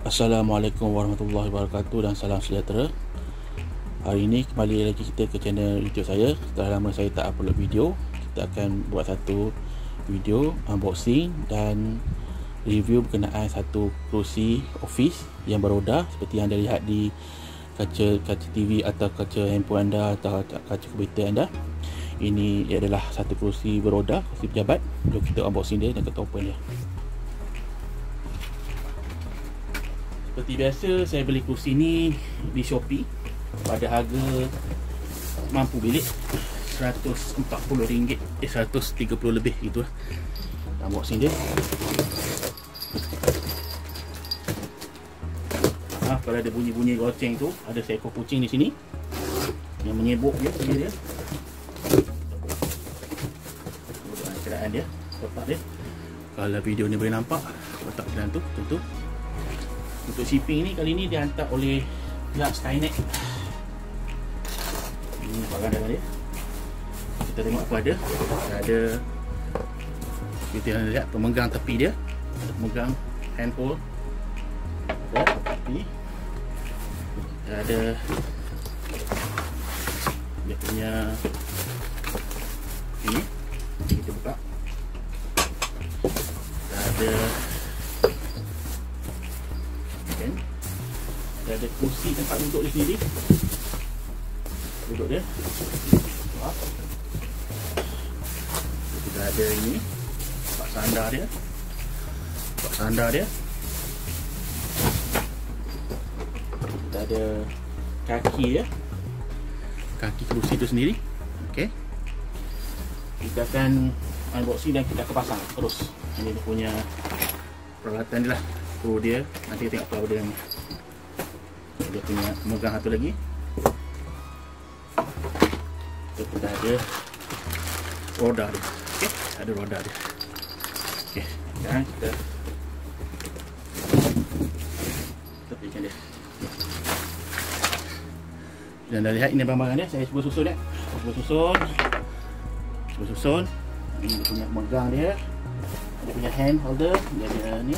Assalamualaikum warahmatullahi wabarakatuh dan salam sejahtera. Hari ini kembali lagi kita ke channel YouTube saya. Setelah lama saya tak upload video, kita akan buat satu video unboxing dan review berkenaan satu kerusi office yang beroda seperti yang anda lihat di kaca TV atau kaca handphone anda atau kaca komputer anda. Ini adalah satu kerusi beroda, kerusi pejabat. Jom kita unboxing dia dan kita open dia. Seperti biasa, saya beli kerusi ni di Shopee pada harga mampu bilik RM140, 130 lebih gitu lah. Unboxing dia. Kalau ada bunyi-bunyi goceng tu, ada seekor kucing di sini yang menyebuk dia, dia. Keadaan dia, kotak dia. Kalau video ni boleh nampak kotak dalam tu, tentu. Untuk shipping ni kali ni dihantar oleh pihak Skynet. Ini barang dalam dia. Kita tengok apa ada. Ada, kita lihat pemegang tepi dia. Ada pemegang handphone. Ada tepi. Ada dia punya ini. Kita buka. Ada ada kursi tempat duduk di sini. Duduk dia. Kita ada ini tempat sandar dia. Tempat sandar dia. Kita ada kaki dia. Kaki kerusi itu sendiri. Okey. Kita akan unboxing dan kita akan pasang terus. Ini dia punya peralatan dia lah. Skru dia. Nanti kita tengok apa dia ni. Dia punya pemegang satu lagi. Kita ada roda dia. Okey, ada roda dia. Okey, sekarang kita tepikan dia. Dan dah lihat ini barang-barang dia. Saya cuba susun dia. Cuba susun. Ini dia punya pemegang dia. Dia punya hand holder. Dia ada ni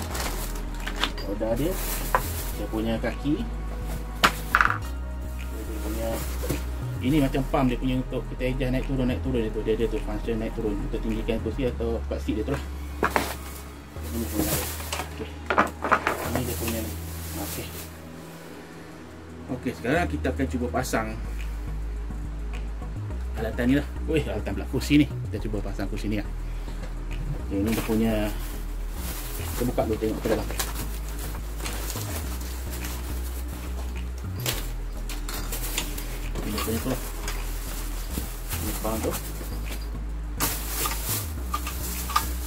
roda dia. Dia punya kaki. Ini macam pump dia punya untuk kita adjust naik turun itu. Dia ada tu function naik turun untuk tinggikan kursi atau tempat seat dia tu lah. Ini punya dia. Okay. Ini dia punya ni. Okey. Okey, sekarang kita akan cuba pasang alatan ni lah. Weh, alatan pula kursi ni. Kita cuba pasang kursi ni lah. Okay, ini dia punya. Kita buka dulu tengok ke dalam. Ini tu lah. Ini pang tu.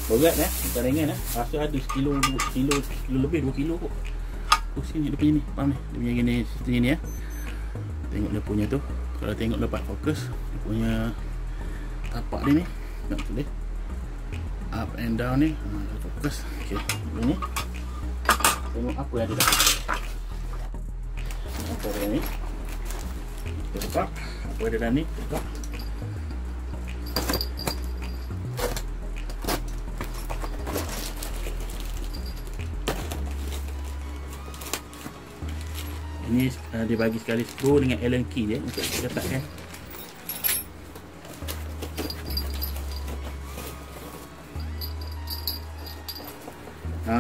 Berat bukan ringan Rasa ada sekilo lebih 2 kilo kot. Sini dia punya ni, pang ni. Dia punya gini seperti ni Tengok dia punya tu. Kalau tengok lepas fokus, dia punya tapak dia ni. Tengok tu dia. Up and down ni. Fokus. Okey. Ini. Tengok apa yang ada dalam. Apa dia ni? Kita buka. Apa ada dalam ni? Buka. Ini dia bagi sekali skru dengan Allen key dia untuk kita letakkan.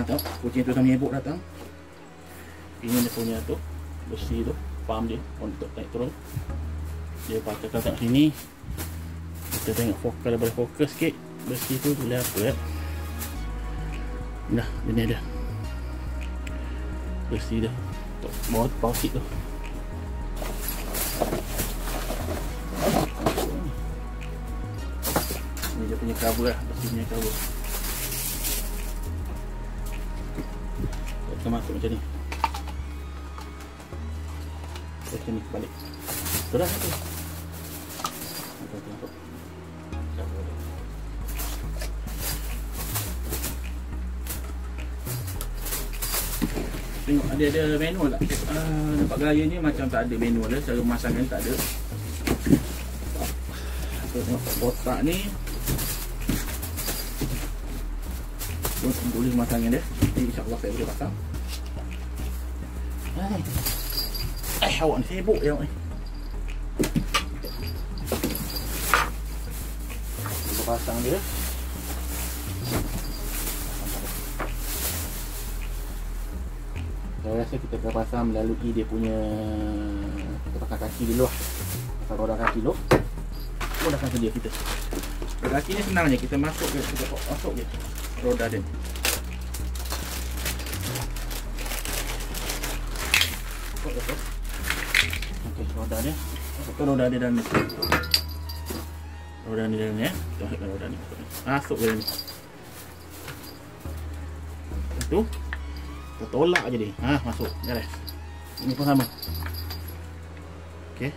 Tengok kucing tu sambil nyebuk datang. Ini dia punya tu besi tu, pump dia untuk naik turun. Dia pakai kat sini. Kita tengok fokus, boleh fokus sikit. Besi tu boleh apa ya. Dah, ini ada besi dah untuk bawah seat tu. Ini dia punya cover lah, besi punya cover. Kita masuk macam ni. Macam ni balik. Betul dah tu. Tengok ada manual tak? Nampak gaya ni macam tak ada manual lah. Cara pemasangan tak ada. Tengok kotak ni. Boleh pemasangan dia. Jadi insyaAllah saya boleh pasang. Awak ni sibuk je awak ni. Kita pasang dia. Saya rasa kita akan pasang melalui dia punya, kita pasang kaki dulu lah. Pasang roda kaki dulu. Mudahkan sedia kita. Roda kaki ni senang je, kita masuk je, kita masuk je roda dia. Okey, roda dia. Masukkan roda dia dalam ni. Roda ni dalam ni ya. Kita masukkan roda ni. Masuk ke dalam ni. Itu. Kita tolak je dia. Masuk. Beres. Ini pun sama. Okey.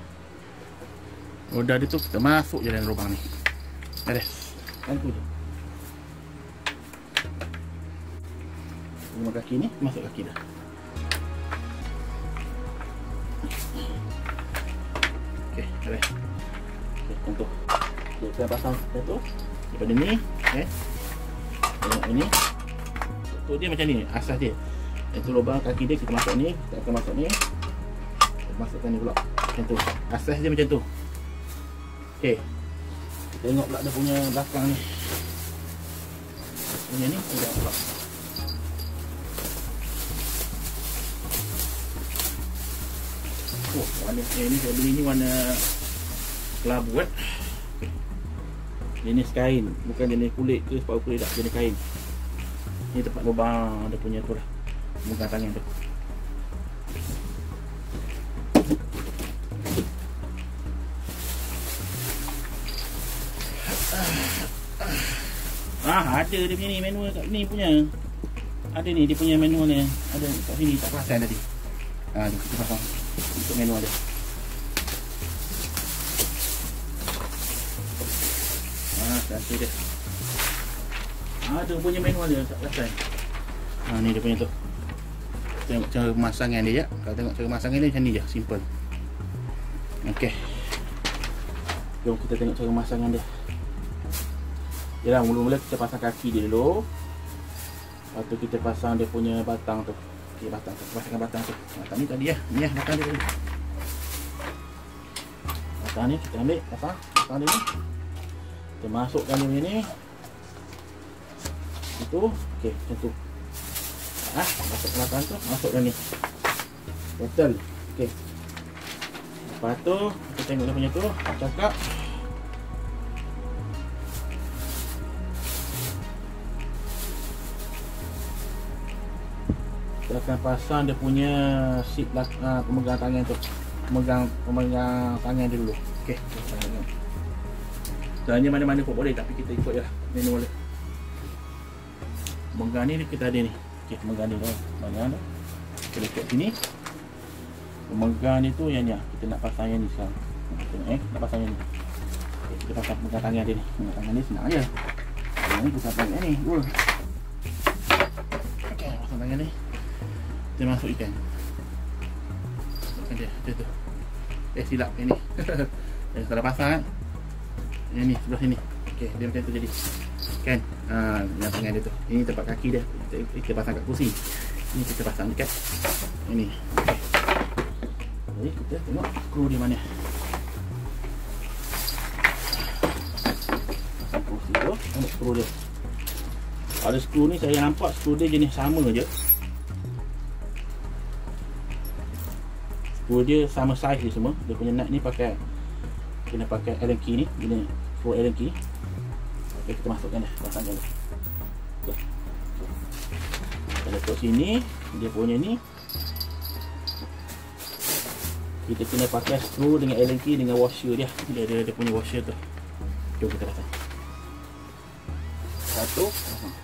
Roda dia tu kita masuk je dalam lubang ni. Beres. Kan tu je. Lima kaki ni masuk kaki dah. Okey, beres. Okey, contoh. Kita pasang satu daripada ni, tengok ini. Untuk dia macam ni, asas dia. Itu lubang kaki dia kita masuk ni, kita akan masuk ni. Kita masukkan ni pula. Macam tu. Asas dia macam tu. Okey. Tengok pula dia punya belakang ni. Punya ni tengok pula. Oh, warna ni saya beli ni warna kelabu kan. Jenis kain, bukan jenis kulit ke sepatu kulit, tak, jenis kain. Ni tempat lubang dia punya tu lah. Bukan tangan tu. Ada dia punya ni manual kat ni punya. Ada ni dia punya manual ni. Ada kat sini tak perasan tadi. Jom kita pasang untuk manual dia. Cantik dia. Ada punya manual dia tak perasan. Ni dia punya tu. Tengok cara pemasangan dia ya. Kalau tengok cara pemasangan dia macam ni je, simple. Okey. Jom kita tengok cara pemasangan dia. Yalah, mula-mula kita pasang kaki dia dulu. Lepas tu kita pasang dia punya batang tu. Okey, batang tu. Pasangkan batang tu. Batang ni tadi ya. Ni lah batang dia tadi. Batang ni kita ambil, pasang. Batang dia ni. Kita masukkan dia ni. Itu. Okey, macam tu. Masuk batang tu. Masuk dah ni. Betul. Okey. Lepas tu, kita tengok dia punya tu. Cakap. Kita akan pasang dia punya seat pemegang tangan tu. Pemegang tangan dia dulu. Okey. Sebenarnya mana-mana pun boleh, tapi kita ikut je lah manual dia. Pemegang ni kita ada ni. Okey, pemegang ni dah. Pemegang tu. Kita ikut sini. Pemegang ni tu yang ni. Kita nak pasang yang ni sekarang. Nak pasang yang ni. Okey, kita pasang pemegang tangan dia ni. Pemegang tangan ni senang je. Yang ni kita pasang yang ni. Okey, pasang tangan ni. Kita masuk ikan. Masukkan dia, macam tu. Silap yang ni. Salah pasang kan. Yang ni, sebelah sini. Okey, dia macam tu jadi. Kan? Yang tangan dia tu. Ini tempat kaki dia. Kita pasang kat kursi. Ini kita pasang dekat ini. Okey. Jadi kita tengok skru di mana. Pasang kursi tu, tengok skru dia. Ada skru ni saya nampak skru dia jenis sama je. Skru dia sama saiz dia semua. Dia punya nut ni pakai, kena pakai Allen key ni. Ini skru Allen key. Okey, kita masukkan dah, pasangkan dah. Okey. Kita letak sini, dia punya ni. Kita kena pakai skru dengan Allen key dengan washer dia. Dia punya washer tu. Jom kita pasang. Satu, pasang.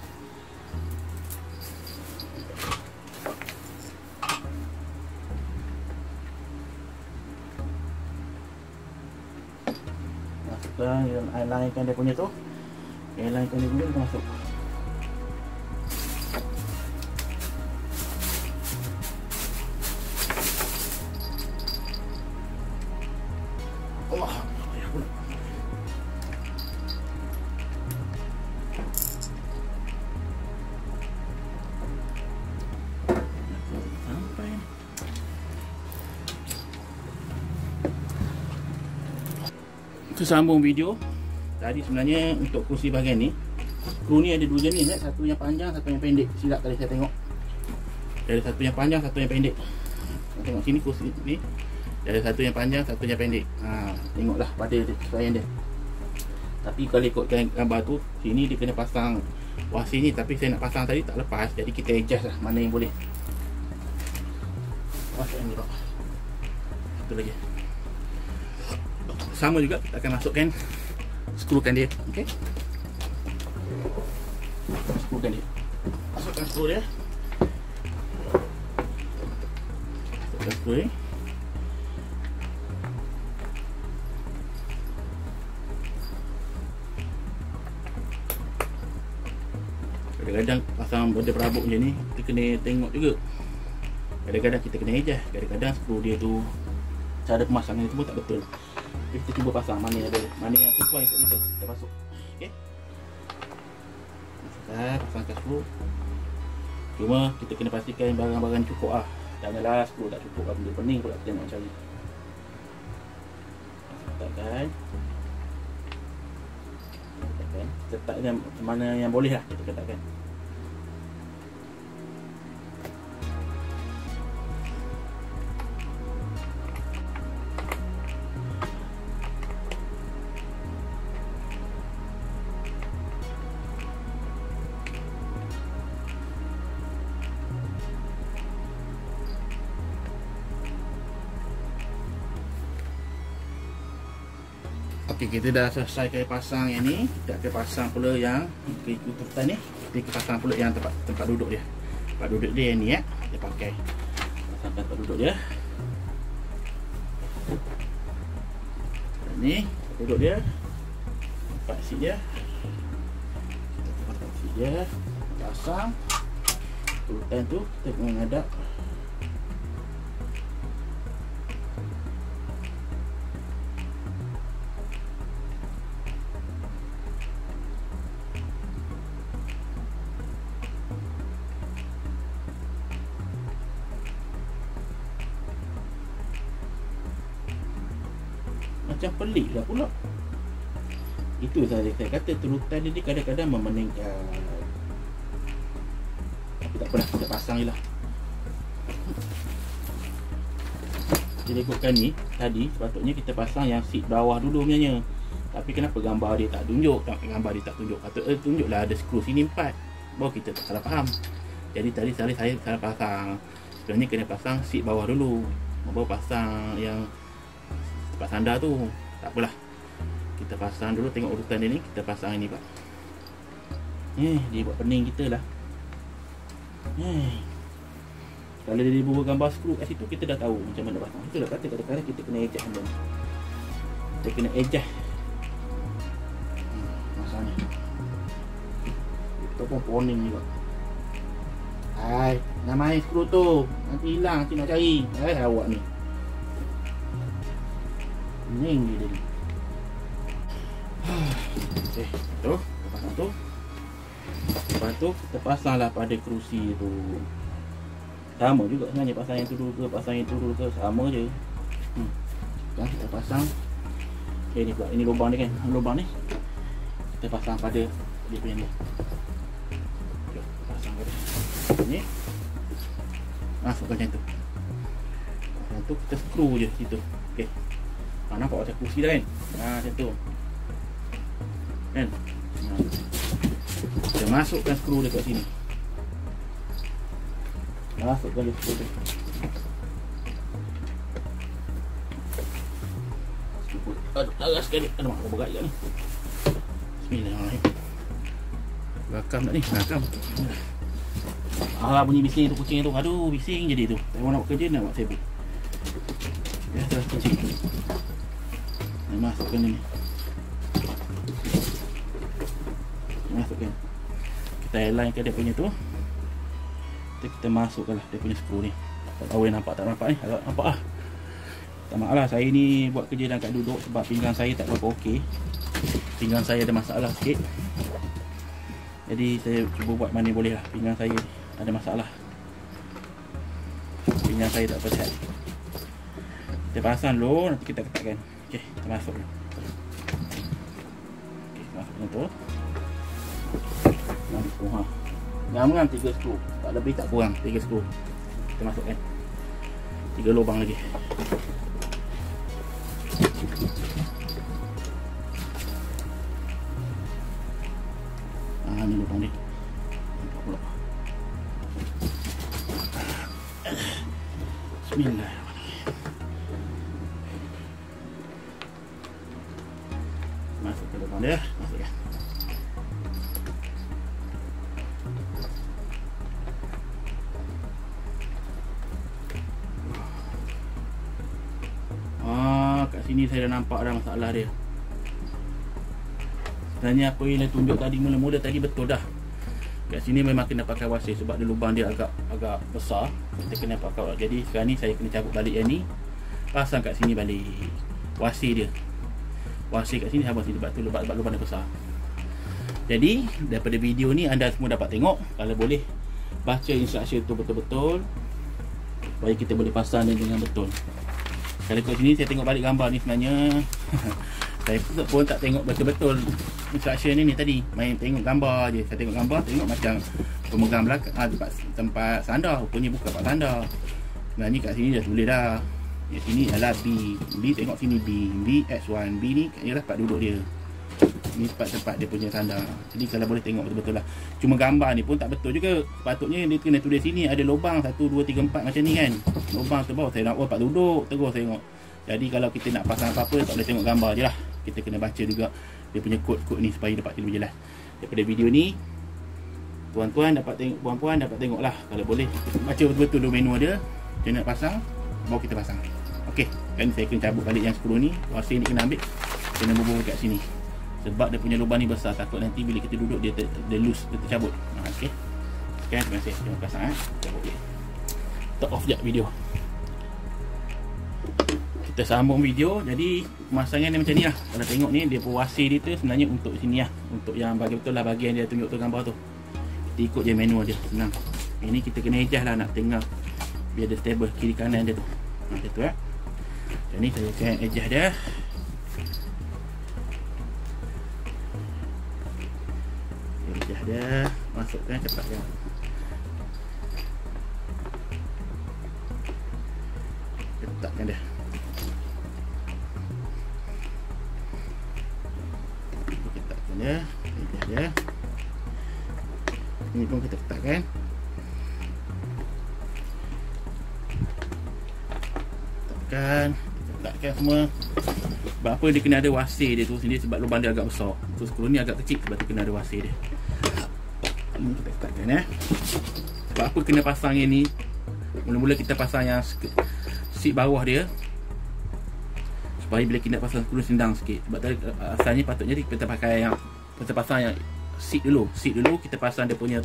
Lainkan dia punya tu. Lainkan dia punya, kita masuk. Allah, ya pula. Sampai. Kesambung video. Tadi sebenarnya untuk kursi bahagian ni, skru ni ada dua jenis kan? Satu yang panjang, satu yang pendek. Silap tadi saya tengok. Ada satu yang panjang, satu yang pendek. Tengok sini kursi ni. Ada satu yang panjang, satu yang pendek. Tengoklah pada kesesuaian dia. Tapi kalau ikutkan gambar tu, sini dia kena pasang wah sini, tapi saya nak pasang tadi tak lepas. Jadi kita adjust lah mana yang boleh. Wah ni pak. Satu lagi. Sama juga kita akan masukkan, skrukan dia. Okey. Skrukan dia. Masukkan skru dia. Masukkan skru ni. Kadang-kadang pasang benda perabot macam ni, kita kena tengok juga. Kadang-kadang kita kena adjust. Kadang-kadang skru dia tu, cara pemasangan itu pun tak betul. Jadi kita cuba pasang mana yang ada, mana yang sesuai untuk kita. Kita masuk. Okey. Pasangkan skru. Cuma kita kena pastikan barang-barang cukup lah. Janganlah skru tak cukup lah, benda pening pula kita nak cari. Letakkan. Letakkan mana yang boleh lah kita letakkan. Okey, kita dah selesai pasang yang ni. Kita akan pasang pula yang turutan ni. Kita pasang pula yang tempat duduk dia. Tempat duduk dia yang ni ya. Kita pakai. Pasangkan tempat duduk dia. Dan ni tempat duduk dia. Tempat seat dia. Kita tempat seat dia. Pasang. Turutan tu kita menghadap. Macam pelik lah pula. Itu saja saya kata, turutan dia kadang-kadang memeningkan. Tapi tak apalah, kita pasang je lah. Jadi ikutkan ni, tadi sepatutnya kita pasang yang seat bawah dulu sebenarnya. Tapi kenapa gambar dia tak tunjuk? Gambar dia tak tunjuk. Patutnya tunjuklah ada skru sini 4. Baru kita tak salah faham. Jadi tadi saya salah pasang. Sebenarnya kena pasang seat bawah dulu, baru pasang yang tempat sandar tu. Tak apalah, kita pasang dulu. Tengok urutan dia ni. Kita pasang ini pak. Dia buat pening kita lah. Kalau dia buat gambar skru kat situ, kita dah tahu macam mana pasang. Itulah kata kadang-kadang kita kena adjust benda. Kita kena adjust masanya. Itu pun poning juga. Hai, nak main skru tu, nanti hilang, nanti nak cari. Awak ni pening dia ni. Okey, tu pasang tu. Lepas tu kita pasanglah pada kerusi tu. Sama juga sebenarnya, pasang yang tu dulu ke pasang yang tu dulu ke, sama je. Sekarang kita pasang. Okay, ni pula, ini lubang ni kan. Lubang ni kita pasang pada dia punya ni. Jom, pasang pada ni. Masukkan macam tu. Macam tu kita skru je situ. Okey. Nampak macam kursi dah kan. Macam tu kan. Kita masukkan skru dekat sini. Masukkan dia skru tu. Aduh, laras sekali. Aduh, mak berat juga ni. Bismillahirrahmanirrahim. Rakam tak ni? Rakam. Bunyi bising tu kucing tu. Aduh, bising jadi tu. Saya nak buat kerja, nak buat sibuk. Ya, terus kucing. Masukkan ni. Masukkan. Kita align ke dia punya tu. Kita masukkan lah dia punya skru ni. Tak tahu yang nampak tak nampak ni. Agak nampak lah. Tak maaf lah, saya ni buat kerja dalam kat duduk sebab pinggang saya tak berapa okey. Pinggang saya ada masalah sikit. Jadi saya cuba buat mana boleh lah. Pinggang saya ada masalah. Pinggang saya tak percaya. Kita pasang dulu, nanti kita ketatkan. Okey, kita masuk dulu. Okey, masuk macam tu. Ha. Ngam-ngam 3 skru. Tak lebih tak kurang 3 skru. Kita masukkan 3 lubang lagi. Ni lubang ni. Nampak pula. Bismillahirrahmanirrahim. Masuk ke lubang dia, masukkan. Kat sini saya dah nampak dah masalah dia. Sebenarnya apa yang saya tunjuk tadi mula-mula tadi betul dah. Kat sini memang kena pakai wasir sebab dia lubang dia agak besar. Kita kena pakai. Jadi sekarang ni saya kena cabut balik yang ni. Pasang kat sini balik wasir dia. Wasir kat sini habis sebab tu sebab lubang dia besar. Jadi daripada video ni anda semua dapat tengok, kalau boleh baca instruction tu betul-betul supaya kita boleh pasang dia dengan betul. Kalau kat sini saya tengok balik gambar ni sebenarnya saya pun tak tengok betul-betul instruction ni tadi. Main tengok gambar je. Saya tengok gambar, tengok macam pemegang belakang tempat sandar, rupanya bukan tempat sandar. Sebenarnya kat sini dah tulis dah. Kat sini adalah B, tengok sini B X1, B ni ialah tempat duduk dia. Ni tempat dia punya sandar. Jadi kalau boleh tengok betul-betul lah. Cuma gambar ni pun tak betul juga. Sepatutnya dia kena tulis sini ada lubang 1, 2, 3, 4 macam ni kan. Lubang tu bawah saya nak tempat duduk, terus tengok. Jadi kalau kita nak pasang apa-apa tak boleh tengok gambar je lah. Kita kena baca juga dia punya kod-kod ni supaya dapat lebih jelas. Daripada video ni puan-puan dapat tengok lah. Kalau boleh baca betul-betul dulu menu dia. Macam nak pasang, baru kita pasang. Okey, kan saya kena cabut balik yang skru ni. Wasir ni kena ambil, kena bubuh kat sini. Sebab dia punya lubang ni besar, takut nanti bila kita duduk dia loose, dia tercabut. Okey. Sekian, terima kasih. Terima kasih. Cabut dia. Stop off sekejap video. Kita sambung video. Jadi pemasangan dia macam ni lah. Kalau tengok ni, dia wasir dia tu sebenarnya untuk sini lah. Untuk yang bagi betul lah bahagian dia tunjuk tu gambar tu. Kita ikut je manual dia, senang. Ini kita kena adjust lah nak tengah biar dia stable kiri kanan dia tu. Macam tu lah. Jadi saya akan adjust dia. Adjust dia, masukkan cepat dia. Letakkan dia. Letakkan dia, adjust dia. Ini pun kita letakkan. Letakkan semua. Sebab apa dia kena ada wasir dia tu sendiri, sebab lubang dia agak besar. So skru ni agak kecil sebab tu kena ada wasir dia. Ini kita letakkan Sebab apa kena pasang yang ni. Mula-mula kita pasang yang seat bawah dia, supaya bila kita nak pasang skru sendang sikit. Sebab tadi asalnya patutnya kita pakai yang kita pasang yang seat dulu. Seat dulu kita pasang dia punya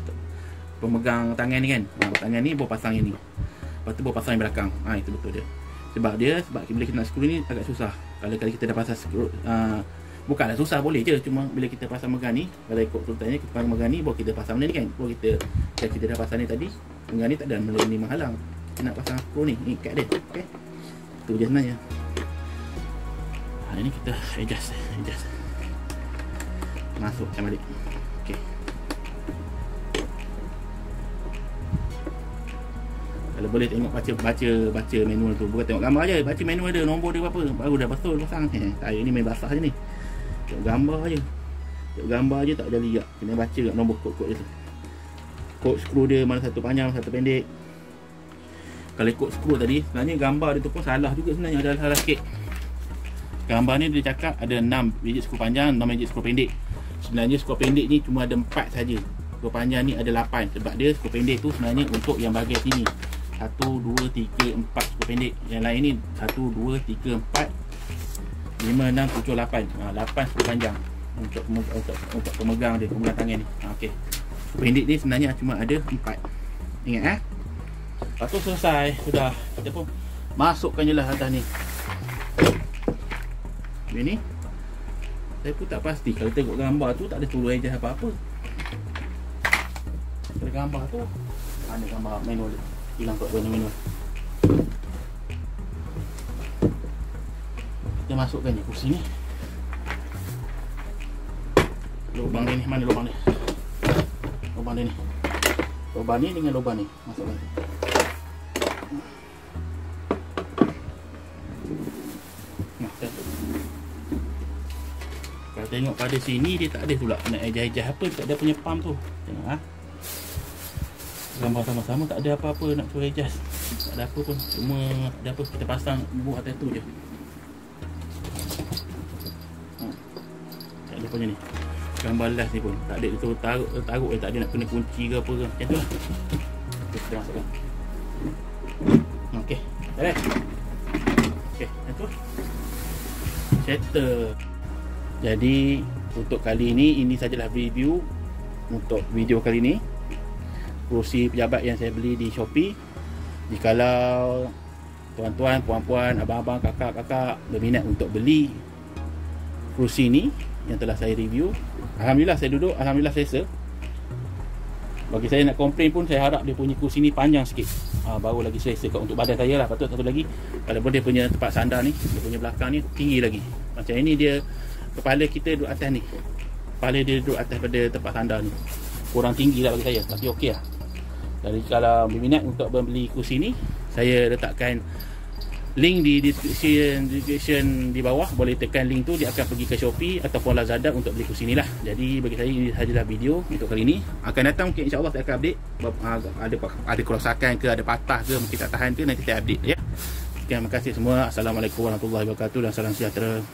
pemegang tangan ni kan. Tangan ni baru pasang yang ni. Lepas tu baru pasang yang belakang. Itu betul dia. Sebab bila kita nak skru ni agak susah. Kalau kita dah pasang skru, bukanlah susah, boleh je. Cuma bila kita pasang megang ni, kalau ikut sultannya kita pasang megang ni, baru kita pasang benda ni kan. Baru kita dah pasang ni tadi, megang ni tak ada benda ni menghalang. Kita nak pasang skru ni, ikat dia. Okay, itu je sebenarnya. Ini kita adjust. Masukkan balik. Okay. Kalau boleh tengok baca manual tu. Bukan tengok gambar je, baca manual dia, nombor dia berapa, baru dah betul pasang. Saya ni main basah je ni. Tengok gambar je. Tak ada lihat. Kena baca kat nombor kod-kod dia tu. Kod skru dia mana satu panjang, satu pendek. Kalau ikut skru tadi, sebenarnya gambar dia tu pun salah juga sebenarnya, ada salah sikit. Gambar ni dia cakap ada 6 biji skru panjang, 6 biji skru pendek. Sebenarnya skru pendek ni cuma ada 4 saja. Skru panjang ni ada 8. Sebab dia skru pendek tu sebenarnya untuk yang bahagian sini. 1, 2, 3, 4 skru pendek. Yang lain ni 1, 2, 3, 4 5, 6, 7, 8. 8 skru panjang untuk pemegang dia, pemegang tangan ni. Okey. Skru pendek ni sebenarnya cuma ada 4. Ingat Lepas tu selesai. Sudah. Kita pun masukkan je lah atas ni. Ini saya pun tak pasti. Kalau tengok gambar tu tak ada turun adjust apa-apa. Kalau gambar tu ada gambar manual dia. Hilang kat manual. Kita kita masukkan je kursi ni. Lubang ni, mana lubang ni? Lubang ni. Lubang ni dengan lubang ni masukkan. Kalau tengok pada sini dia tak ada pula nak ejah-ejah apa, tak ada punya pump tu. Tengok ha. Gambar sama-sama tak ada apa-apa nak suruh adjust. Tak ada apa pun, cuma ada apa kita pasang buah atas tu je. Tak ada punya ni. Gambar last ni pun tak ada, tu taruh tak ada nak kena kunci ke apa ke. Macam tu lah. Kita masukkan. Okey, dah. Okey, itu settle. Jadi untuk kali ini sajalah review untuk video kali ini. Kursi pejabat yang saya beli di Shopee. Jikalau tuan-tuan, puan-puan, abang-abang, kakak-kakak berminat untuk beli kursi ni yang telah saya review, alhamdulillah saya duduk, alhamdulillah selesa. Bagi saya nak komplain pun, saya harap dia punya kursi ni panjang sikit, baru lagi selesa untuk badan saya lah. Patut satu lagi, walaupun dia punya tempat sandar ni, dia punya belakang ni tinggi lagi. Macam ini dia, kepala kita duduk atas ni, kepala dia duduk atas pada tempat sandar ni, kurang tinggi lah bagi saya, tapi okey lah. Jadi kalau berminat untuk membeli kursi ni, saya letakkan link di description di bawah. Boleh tekan link tu, dia akan pergi ke Shopee ataupun Lazada untuk beli kursi ni lah. Jadi bagi saya ini sajalah video untuk kali ni. Akan datang mungkin insyaAllah saya akan update, ada kerosakan ke, ada patah ke, mungkin tak tahan ke, nanti saya update ya. Terima kasih semua. Assalamualaikum warahmatullahi wabarakatuh dan salam sejahtera.